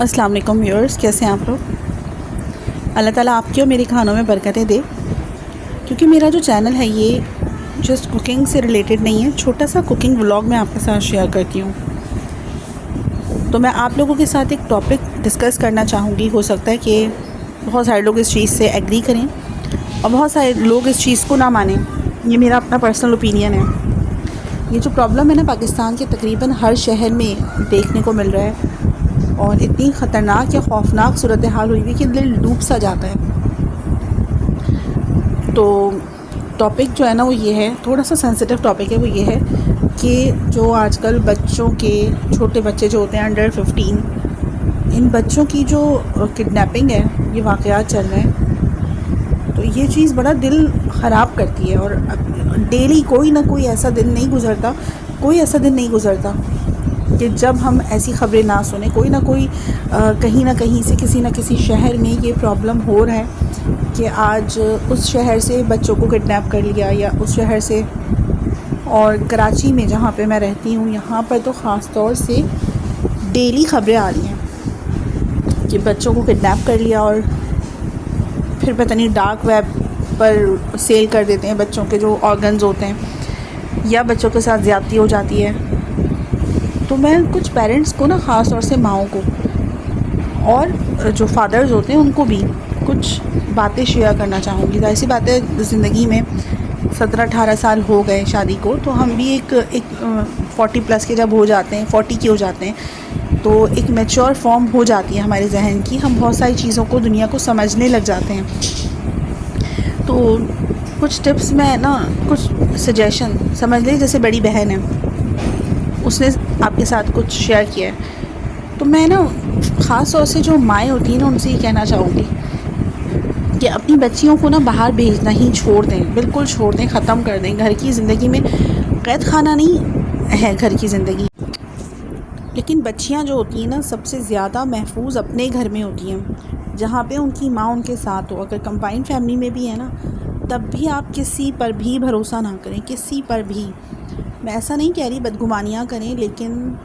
अस्सलाम वालेकुम व्यूअर्स, कैसे हैं आप लोग। अल्लाह ताला आपके और मेरे खानों में बरकतें दे। क्योंकि मेरा जो चैनल है ये जस्ट कुकिंग से रिलेटेड नहीं है, छोटा सा कुकिंग व्लॉग मैं आपके साथ शेयर करती हूँ। तो मैं आप लोगों के साथ एक टॉपिक डिस्कस करना चाहूँगी। हो सकता है कि बहुत सारे लोग इस चीज़ से एग्री करें और बहुत सारे लोग इस चीज़ को ना मानें। ये मेरा अपना पर्सनल ओपिनियन है। ये जो प्रॉब्लम है ना, पाकिस्तान के तकरीबन हर शहर में देखने को मिल रहा है और इतनी ख़तरनाक या ख़ौफनाक सूरत हाल हुई हुई कि दिल डूब सा जाता है। तो टॉपिक जो है ना वो ये है, थोड़ा सा सेंसिटिव टॉपिक है। वो ये है कि जो आजकल बच्चों के, छोटे बच्चे जो होते हैं अंडर 15, इन बच्चों की जो किडनैपिंग है, ये वाक़यात चल रहे हैं। तो ये चीज़ बड़ा दिल ख़राब करती है और डेली कोई ना कोई ऐसा दिन नहीं गुज़रता कि जब हम ऐसी ख़बरें ना सुने। कोई ना कोई कहीं ना कहीं से, किसी न किसी शहर में ये प्रॉब्लम हो रहा है कि आज उस शहर से बच्चों को किडनैप कर लिया, या उस शहर से। और कराची में जहाँ पे मैं रहती हूँ, यहाँ पर तो ख़ास तौर से डेली ख़बरें आ रही हैं कि बच्चों को किडनैप कर लिया और फिर पता नहीं डार्क वेब पर सेल कर देते हैं बच्चों के जो ऑर्गन्स होते हैं, या बच्चों के साथ ज़्यादती हो जाती है। तो मैं कुछ पेरेंट्स को ना, ख़ास तौर से माओं को और जो फादर्स होते हैं उनको भी कुछ बातें शेयर करना चाहूँगी। तो ऐसी बातें, ज़िंदगी में 17-18 साल हो गए शादी को, तो हम भी एक 40 प्लस के जब हो जाते हैं, 40 के हो जाते हैं, तो एक मैच्योर फॉर्म हो जाती है हमारे जहन की। हम बहुत सारी चीज़ों को, दुनिया को समझने लग जाते हैं। तो कुछ टिप्स में ना, कुछ सजेशन समझ लें। जैसे बड़ी बहन है, उसने आपके साथ कुछ शेयर किया है, तो मैं ना ख़ास तौर से जो माएँ होती हैं ना, उनसे ये कहना चाहूँगी कि अपनी बच्चियों को ना बाहर भेजना ही छोड़ दें, बिल्कुल छोड़ दें, ख़त्म कर दें। घर की ज़िंदगी में कैद खाना नहीं है घर की ज़िंदगी, लेकिन बच्चियां जो होती हैं ना, सबसे ज़्यादा महफूज अपने घर में होती हैं, जहाँ पे उनकी माँ उनके साथ हो। अगर कंबाइंड फैमिली में भी है ना, तब भी आप किसी पर भी भरोसा ना करें, किसी पर भी। मैं ऐसा नहीं कह रही बदगुमानियाँ करें, लेकिन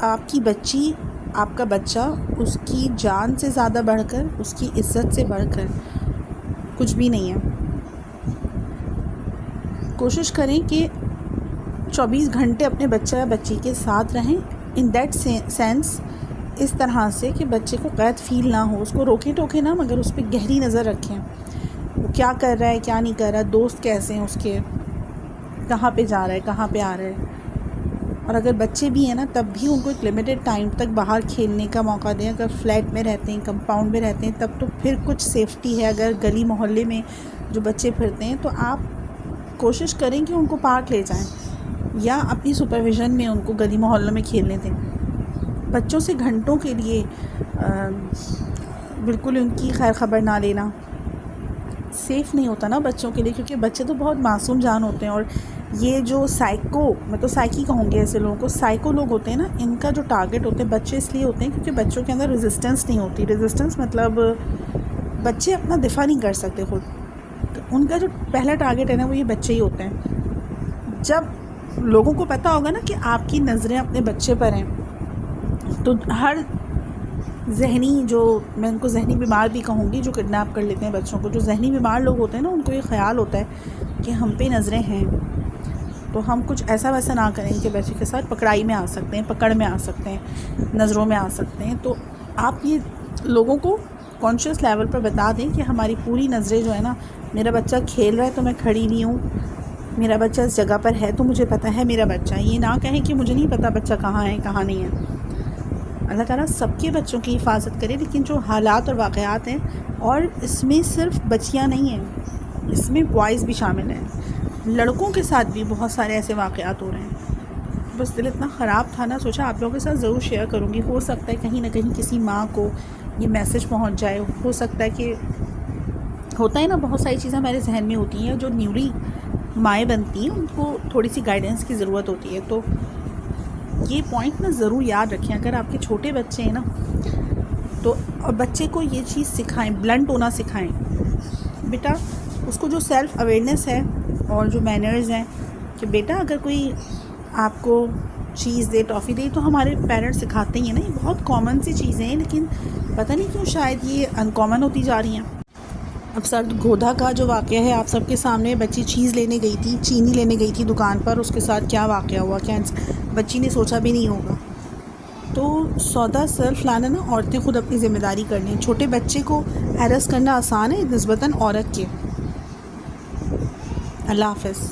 आपकी बच्ची, आपका बच्चा, उसकी जान से ज़्यादा बढ़कर, उसकी इज़्ज़त से बढ़कर कुछ भी नहीं है। कोशिश करें कि 24 घंटे अपने बच्चा या बच्ची के साथ रहें, इन दैट सेंस, इस तरह से कि बच्चे को कैद फ़ील ना हो। उसको रोके टोके ना, मगर उस पर गहरी नज़र रखें, वो क्या कर रहा है, क्या नहीं कर रहा, दोस्त कैसे हैं उसके, कहाँ पे जा रहा है, कहाँ पे आ रहा है। और अगर बच्चे भी हैं ना, तब भी उनको एक लिमिटेड टाइम तक बाहर खेलने का मौका दें। अगर फ्लैट में रहते हैं, कंपाउंड में रहते हैं, तब तो फिर कुछ सेफ्टी है। अगर गली मोहल्ले में जो बच्चे फिरते हैं, तो आप कोशिश करें कि उनको पार्क ले जाएं, या अपनी सुपरविज़न में उनको गली मोहल्लों में खेलने दें। बच्चों से घंटों के लिए बिल्कुल उनकी खैर ख़बर ना लेना सेफ़ नहीं होता ना बच्चों के लिए, क्योंकि बच्चे तो बहुत मासूम जान होते हैं। और ये जो साइको, मैं तो साइकी कहूँगी ऐसे लोगों को, साइको लोग होते हैं ना, इनका जो टारगेट होते हैं बच्चे इसलिए होते हैं क्योंकि बच्चों के अंदर रेजिस्टेंस नहीं होती। रेजिस्टेंस मतलब बच्चे अपना दिफा नहीं कर सकते खुद, तो उनका जो पहला टारगेट है ना, वो ये बच्चे ही होते हैं। जब लोगों को पता होगा ना कि आपकी नज़रें अपने बच्चे पर हैं, तो हर जहनी, जो मैं उनको जहनी बीमार भी कहूँगी, जो किडनैप कर लेते हैं बच्चों को, जो जहनी बीमार लोग होते हैं ना, उनको ये ख़्याल होता है कि हम पे नज़रें हैं, तो हम कुछ ऐसा वैसा ना करें कि बच्चे के साथ पकड़ाई में आ सकते हैं, पकड़ में आ सकते हैं, नज़रों में आ सकते हैं। तो आप ये लोगों को कॉन्शियस लेवल पर बता दें कि हमारी पूरी नज़रें जो है ना, मेरा बच्चा खेल रहा है तो मैं खड़ी नहीं हूँ, मेरा बच्चा इस जगह पर है तो मुझे पता है मेरा बच्चा। ये ना कहें कि मुझे नहीं पता बच्चा कहाँ है, कहाँ नहीं है। अल्लाह ताला सबके बच्चों की हिफाजत करे, लेकिन जो हालात और वाक़यात हैं, और इसमें सिर्फ बच्चियाँ नहीं हैं, इसमें बॉयज़ भी शामिल हैं, लड़कों के साथ भी बहुत सारे ऐसे वाक़यात हो रहे हैं। बस दिल इतना ख़राब था ना, सोचा आप लोगों के साथ ज़रूर शेयर करूँगी। हो सकता है कहीं ना कहीं किसी माँ को ये मैसेज पहुँच जाए। हो सकता है कि, होता है ना, बहुत सारी चीज़ें हमारे जहन में होती हैं, जो न्यूली माएँ बनती हैं, उनको थोड़ी सी गाइडेंस की ज़रूरत होती है। तो ये पॉइंट ना ज़रूर याद रखें। अगर आपके छोटे बच्चे हैं ना, तो बच्चे को ये चीज़ सिखाएं, ब्लंट होना सिखाएं। बेटा, उसको जो सेल्फ़ अवेयरनेस है और जो मैनर्स हैं, कि बेटा अगर कोई आपको चीज़ दे, टॉफ़ी दे, तो हमारे पेरेंट्स सिखाते ही हैं ना, ये बहुत कॉमन सी चीज़ें हैं, लेकिन पता नहीं क्यों शायद ये अनकॉमन होती जा रही हैं। अब सरगोधा का जो वाक़या है आप सबके सामने, बच्ची चीज़ लेने गई थी, चीनी लेने गई थी दुकान पर, उसके साथ क्या वाक़या हुआ, क्या बच्ची ने सोचा भी नहीं होगा। तो सौदा सर्फ लाना ना, औरतें ख़ुद अपनी ज़िम्मेदारी कर लें। छोटे बच्चे को हैरस करना आसान है निस्बतन औरत के। अल्लाह हाफ़िज़।